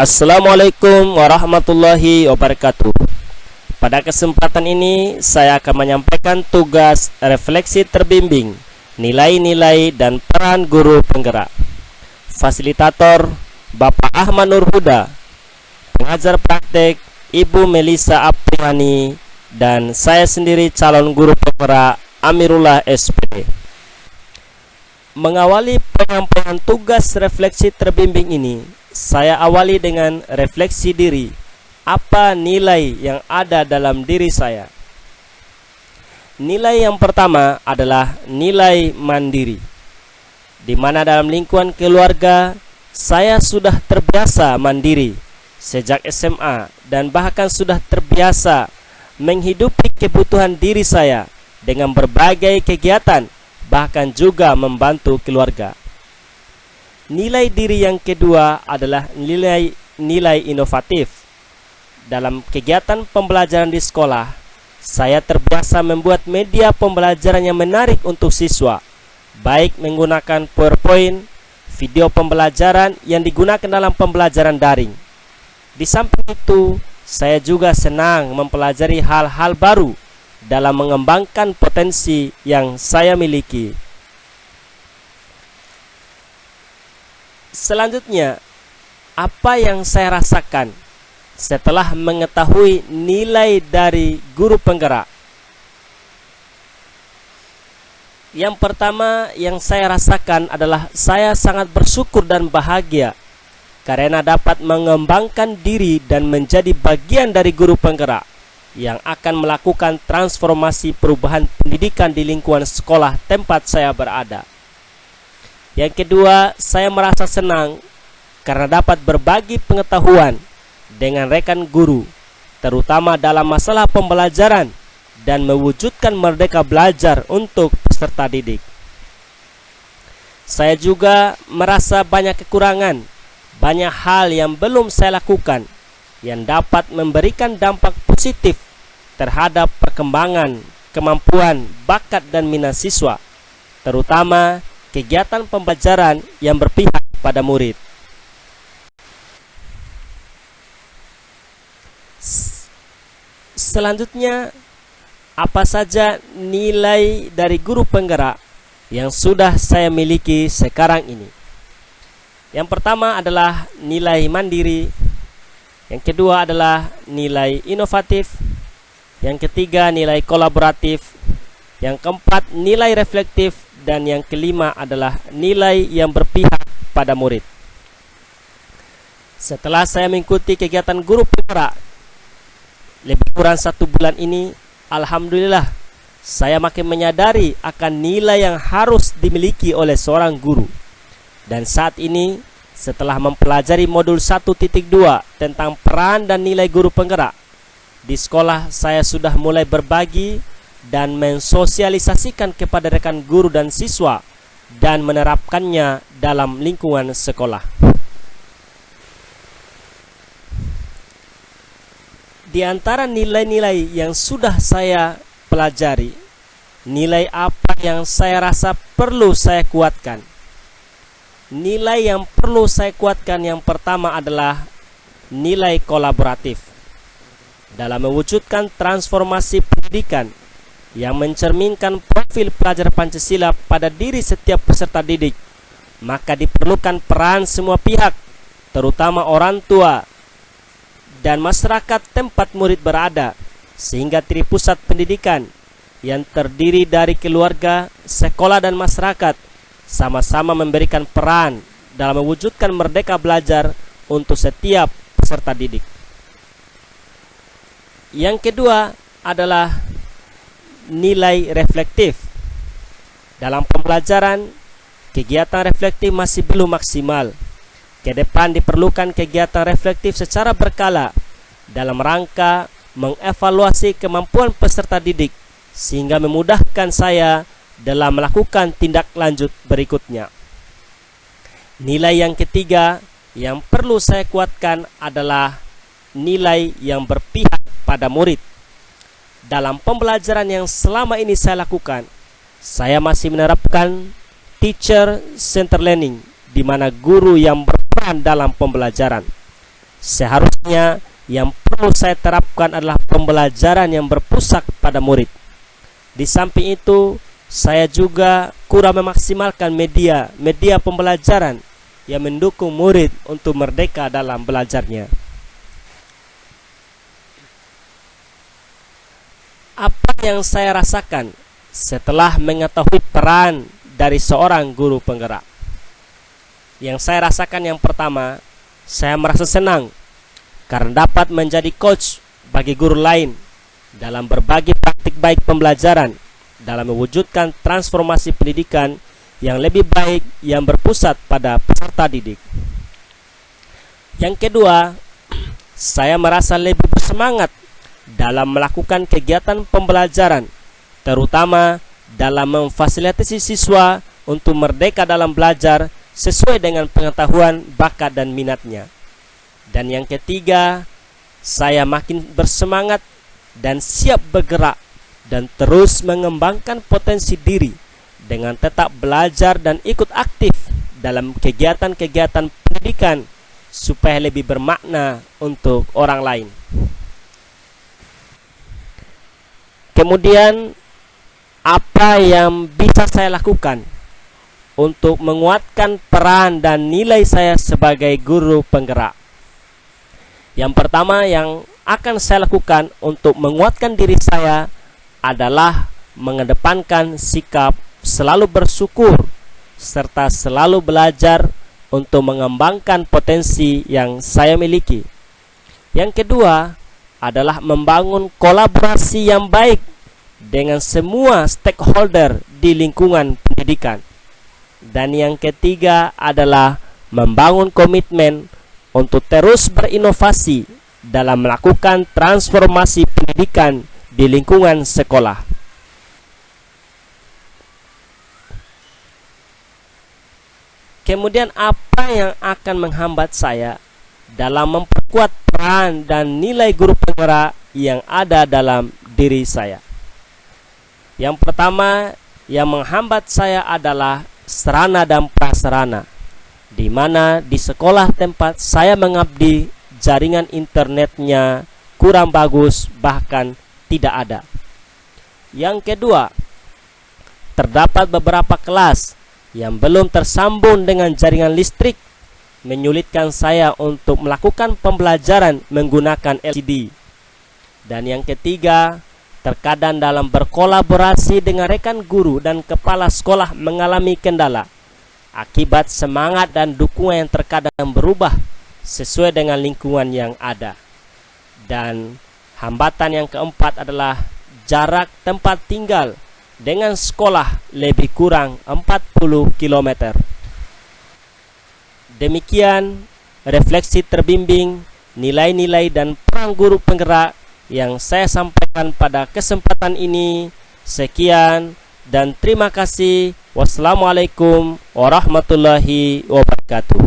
Assalamualaikum warahmatullahi wabarakatuh. Pada kesempatan ini saya akan menyampaikan tugas refleksi terbimbing, nilai-nilai dan peran guru penggerak. Fasilitator Bapak Ahmad Nur Huda, pengajar praktek Ibu Melisa Aprihani, dan saya sendiri calon guru penggerak Amirullah SPD. Mengawali penyampaian tugas refleksi terbimbing ini, saya awali dengan refleksi diri. Apa nilai yang ada dalam diri saya? Nilai yang pertama adalah nilai mandiri, di mana dalam lingkungan keluarga saya sudah terbiasa mandiri sejak SMA dan bahkan sudah terbiasa menghidupi kebutuhan diri saya dengan berbagai kegiatan, bahkan juga membantu keluarga. Nilai diri yang kedua adalah nilai inovatif. Dalam kegiatan pembelajaran di sekolah, saya terbiasa membuat media pembelajaran yang menarik untuk siswa, baik menggunakan PowerPoint, video pembelajaran yang digunakan dalam pembelajaran daring. Di samping itu, saya juga senang mempelajari hal-hal baru dalam mengembangkan potensi yang saya miliki. Selanjutnya, apa yang saya rasakan setelah mengetahui nilai dari guru penggerak? Yang pertama yang saya rasakan adalah saya sangat bersyukur dan bahagia karena dapat mengembangkan diri dan menjadi bagian dari guru penggerak yang akan melakukan transformasi perubahan pendidikan di lingkungan sekolah tempat saya berada. Yang kedua, saya merasa senang karena dapat berbagi pengetahuan dengan rekan guru, terutama dalam masalah pembelajaran dan mewujudkan merdeka belajar untuk peserta didik. Saya juga merasa banyak kekurangan, banyak hal yang belum saya lakukan yang dapat memberikan dampak positif terhadap perkembangan, kemampuan, bakat dan minat siswa, terutama kegiatan pembelajaran yang berpihak pada murid. Selanjutnya, apa saja nilai dari guru penggerak yang sudah saya miliki sekarang ini? Yang pertama adalah nilai mandiri, yang kedua adalah nilai inovatif, yang ketiga nilai kolaboratif, yang keempat nilai reflektif, dan yang kelima adalah nilai yang berpihak pada murid. Setelah saya mengikuti kegiatan guru penggerak lebih kurang 1 bulan ini, alhamdulillah saya makin menyadari akan nilai yang harus dimiliki oleh seorang guru. Dan saat ini, setelah mempelajari modul 1.2 tentang peran dan nilai guru penggerak, di sekolah saya sudah mulai berbagi dan mensosialisasikan kepada rekan guru dan siswa dan menerapkannya dalam lingkungan sekolah. Di antara nilai-nilai yang sudah saya pelajari, nilai apa yang saya rasa perlu saya kuatkan? Nilai yang perlu saya kuatkan yang pertama adalah nilai kolaboratif. Dalam mewujudkan transformasi pendidikan yang mencerminkan profil pelajar Pancasila pada diri setiap peserta didik, maka diperlukan peran semua pihak, terutama orang tua dan masyarakat tempat murid berada, sehingga tripusat pendidikan yang terdiri dari keluarga, sekolah dan masyarakat sama-sama memberikan peran dalam mewujudkan merdeka belajar untuk setiap peserta didik. Yang kedua adalah nilai reflektif. Dalam pembelajaran, kegiatan reflektif masih belum maksimal. Ke depan diperlukan kegiatan reflektif secara berkala dalam rangka mengevaluasi kemampuan peserta didik sehingga memudahkan saya dalam melakukan tindak lanjut berikutnya. Nilai yang ketiga yang perlu saya kuatkan adalah nilai yang berpihak pada murid. Dalam pembelajaran yang selama ini saya lakukan, saya masih menerapkan teacher center learning, di mana guru yang berperan dalam pembelajaran. Seharusnya yang perlu saya terapkan adalah pembelajaran yang berpusat pada murid. Di samping itu, saya juga kurang memaksimalkan media pembelajaran yang mendukung murid untuk merdeka dalam belajarnya. Apa yang saya rasakan setelah mengetahui peran dari seorang guru penggerak? Yang saya rasakan yang pertama, saya merasa senang karena dapat menjadi coach bagi guru lain dalam berbagi praktik baik pembelajaran dalam mewujudkan transformasi pendidikan yang lebih baik yang berpusat pada peserta didik. Yang kedua, saya merasa lebih bersemangat dalam melakukan kegiatan pembelajaran, terutama dalam memfasilitasi siswa untuk merdeka dalam belajar sesuai dengan pengetahuan, bakat, dan minatnya. Dan yang ketiga, saya makin bersemangat dan siap bergerak dan terus mengembangkan potensi diri dengan tetap belajar dan ikut aktif dalam kegiatan-kegiatan pendidikan supaya lebih bermakna untuk orang lain. Kemudian, apa yang bisa saya lakukan untuk menguatkan peran dan nilai saya sebagai guru penggerak? Yang pertama yang akan saya lakukan untuk menguatkan diri saya adalah mengedepankan sikap selalu bersyukur serta selalu belajar untuk mengembangkan potensi yang saya miliki. Yang kedua adalah membangun kolaborasi yang baik dengan semua stakeholder di lingkungan pendidikan. Dan yang ketiga adalah membangun komitmen untuk terus berinovasi dalam melakukan transformasi pendidikan di lingkungan sekolah. Kemudian apa yang akan menghambat saya dalam memperkuat peran dan nilai guru penggerak yang ada dalam diri saya? Yang pertama yang menghambat saya adalah sarana dan prasarana, di mana di sekolah tempat saya mengabdi jaringan internetnya kurang bagus, bahkan tidak ada. Yang kedua, terdapat beberapa kelas yang belum tersambung dengan jaringan listrik, menyulitkan saya untuk melakukan pembelajaran menggunakan LCD. Dan yang ketiga, terkadang dalam berkolaborasi dengan rekan guru dan kepala sekolah mengalami kendala akibat semangat dan dukungan yang terkadang berubah sesuai dengan lingkungan yang ada. Dan hambatan yang keempat adalah jarak tempat tinggal dengan sekolah lebih kurang 40 km. Demikian refleksi terbimbing, nilai-nilai dan peran guru penggerak yang saya sampaikan pada kesempatan ini. Sekian dan terima kasih. Wassalamualaikum warahmatullahi wabarakatuh.